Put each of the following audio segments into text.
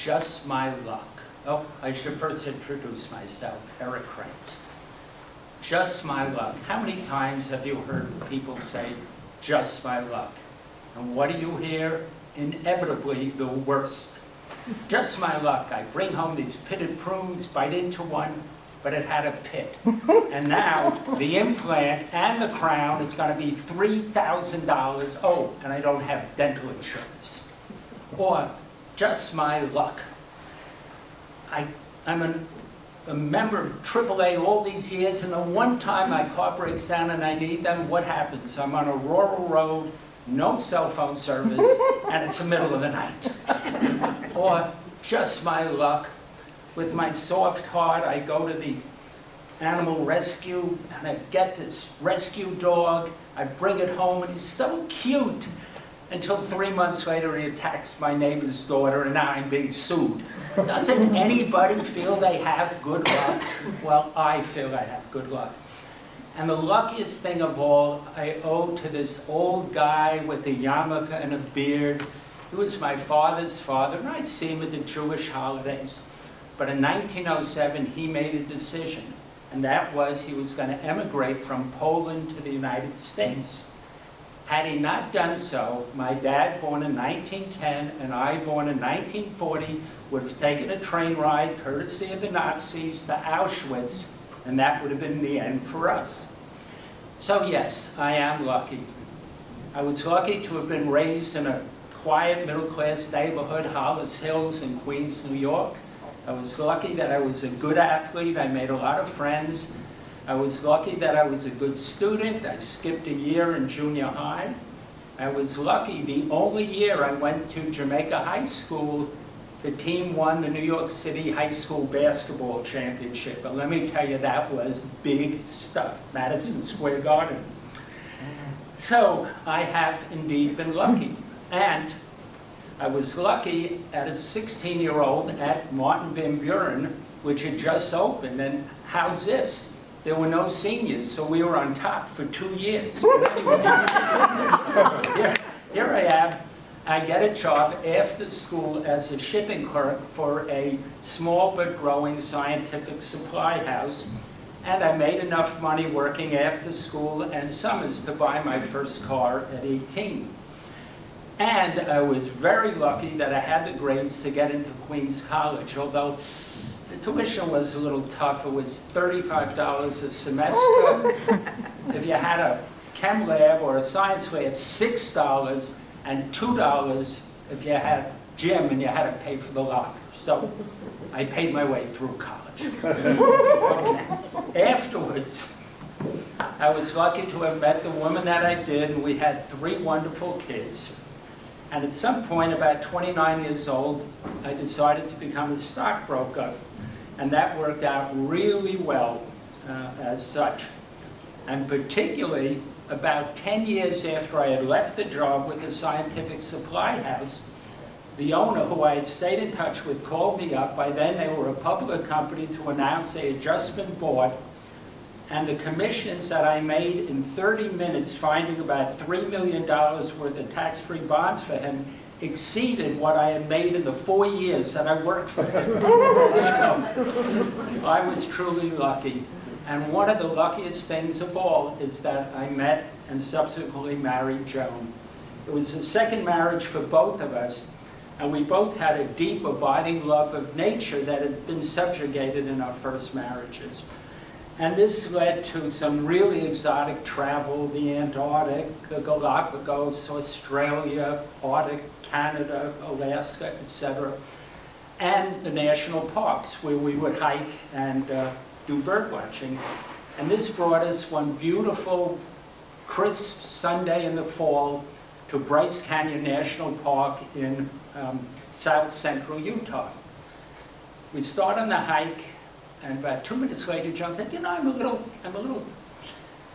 just my luck. Oh, I should first introduce myself, Eric Krantz. Just my luck. How many times have you heard people say, just my luck? And what do you hear? Inevitably, the worst. Just my luck. I bring home these pitted prunes, bite into one, but it had a pit. And now, the implant and the crown, it's going to be $3,000. Oh, and I don't have dental insurance. Or, just my luck. I'm a member of AAA all these years, and the one time my car breaks down and I need them, what happens? I'm on a rural road, no cell phone service, and it's the middle of the night. Or, just my luck. With my soft heart, I go to the animal rescue, and I get this rescue dog. I bring it home, and he's so cute. Until 3 months later, he attacks my neighbor's daughter, and now I'm being sued. Doesn't anybody feel they have good luck? Well, I feel I have good luck. And the luckiest thing of all, I owe to this old guy with a yarmulke and a beard. He was my father's father, and I'd see him at the Jewish holidays. But in 1907, he made a decision, and that was he was going to emigrate from Poland to the United States. Had he not done so, my dad, born in 1910, and I, born in 1940, would have taken a train ride, courtesy of the Nazis, to Auschwitz, and that would have been the end for us. So yes, I am lucky. I was lucky to have been raised in a quiet, middle-class neighborhood, Hollis Hills in Queens, New York. I was lucky that I was a good athlete. I made a lot of friends. I was lucky that I was a good student. I skipped a year in junior high. I was lucky the only year I went to Jamaica High School, the team won the New York City High School Basketball Championship. And let me tell you, that was big stuff, Madison Square Garden. So I have indeed been lucky. And I was lucky at a 16-year-old at Martin Van Buren, which had just opened, and how's this? There were no seniors, so we were on top for 2 years. But anyway, here I am. I get a job after school as a shipping clerk for a small but growing scientific supply house, and I made enough money working after school and summers to buy my first car at 18. And I was very lucky that I had the grades to get into Queens College, although the tuition was a little tough. It was $35 a semester. If you had a chem lab or a science lab, $6, and $2 if you had gym and you had to pay for the locker. So I paid my way through college. Afterwards, I was lucky to have met the woman that I did, and we had 3 wonderful kids. And at some point, about 29 years old, I decided to become a stockbroker. And that worked out really well as such. And particularly, about 10 years after I had left the job with the scientific supply house, the owner, who I had stayed in touch with, called me up. By then, they were a public company, to announce they had just been bought. And the commissions that I made in 30 minutes finding about $3 million worth of tax-free bonds for him exceeded what I had made in the 4 years that I worked for him. So I was truly lucky. And one of the luckiest things of all is that I met and subsequently married Joan. It was the second marriage for both of us, and we both had a deep, abiding love of nature that had been subjugated in our first marriages. And this led to some really exotic travel: the Antarctic, the Galapagos, Australia, Arctic, Canada, Alaska, etc. And the national parks, where we would hike and do bird watching. And this brought us one beautiful, crisp Sunday in the fall to Bryce Canyon National Park in south central Utah. We start on the hike, and about 2 minutes later, Joan said, "You know, I'm a little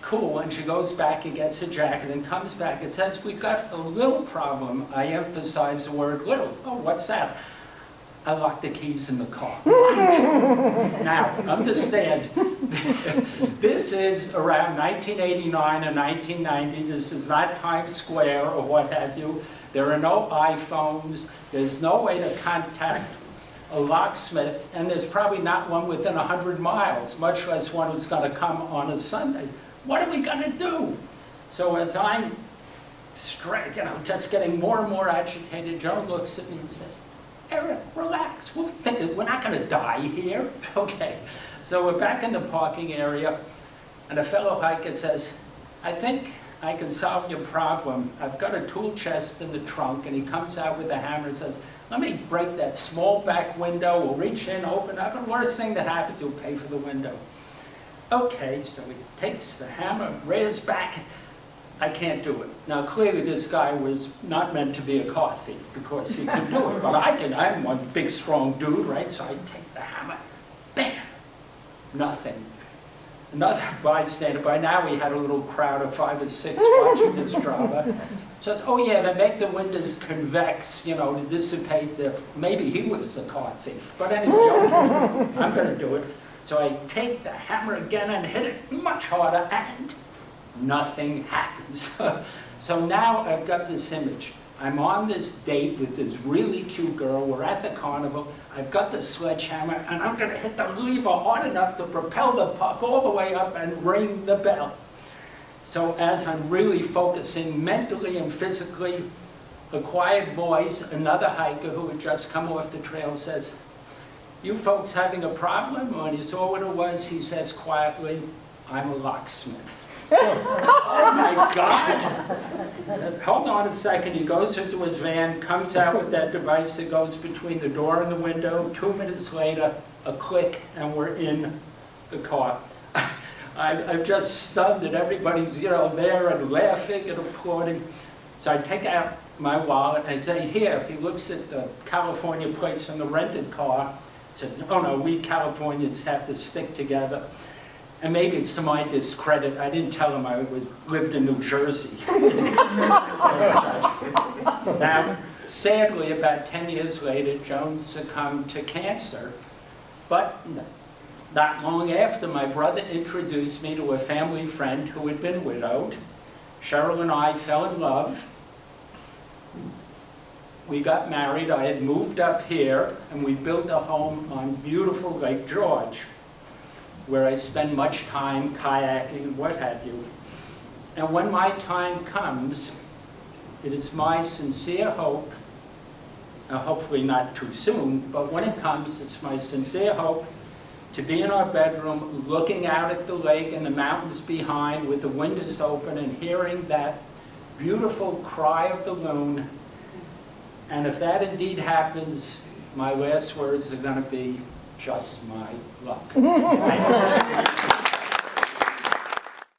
cool." And she goes back and gets her jacket and comes back and says, "We've got a little problem." I emphasize the word little. "Oh, what's that?" "I locked the keys in the car." Now, understand, this is around 1989 or 1990. This is not Times Square or what have you. There are no iPhones. There's no way to contact a locksmith, and there's probably not one within 100 miles, much less one who's going to come on a Sunday. What are we going to do? So as I'm straight, just getting more and more agitated, Joan looks at me and says, Eric, relax. We're not going to die here. Okay. So we're back in the parking area, and a fellow hiker says, I think I can solve your problem. I've got a tool chest in the trunk, and he comes out with a hammer and says, let me break that small back window. We'll reach in, open up, and worst thing that happens, you'll pay for the window. Okay, so he takes the hammer, rears back. I can't do it. Now, clearly this guy was not meant to be a car thief because he could do it, but I can. I'm one big, strong dude, right? So I take the hammer, bam, nothing. Another bystander, by now we had a little crowd of 5 or 6 watching this drama, says, oh yeah, to make the windows convex, to dissipate maybe he was the car thief. But anyway, okay, I'm gonna do it. So I take the hammer again and hit it much harder, and nothing happens. So now I've got this image. I'm on this date with this really cute girl. We're at the carnival. I've got the sledgehammer, and I'm going to hit the lever hard enough to propel the puck all the way up and ring the bell. So as I'm really focusing mentally and physically, a quiet voice, another hiker who had just come off the trail says, you folks having a problem? When he saw what it was, he says quietly, I'm a locksmith. Oh my God! Hold on a second. He goes into his van, comes out with that device that goes between the door and the window. 2 minutes later, a click, and we're in the car. I'm just stunned that everybody's there and laughing and applauding. So I take out my wallet and I say, here. He looks at the California plates on the rented car. Said, oh no, we Californians have to stick together. And maybe it's to my discredit, I didn't tell him I lived in New Jersey. Now, sadly, about 10 years later, Joan succumbed to cancer. But not long after, my brother introduced me to a family friend who had been widowed. Cheryl and I fell in love. We got married. I had moved up here, and we built a home on beautiful Lake George, where I spend much time kayaking and what have you. And when my time comes, it is my sincere hope, hopefully not too soon, but when it comes, it's my sincere hope to be in our bedroom looking out at the lake and the mountains behind with the windows open and hearing that beautiful cry of the loon. And if that indeed happens, my last words are going to be, just my luck.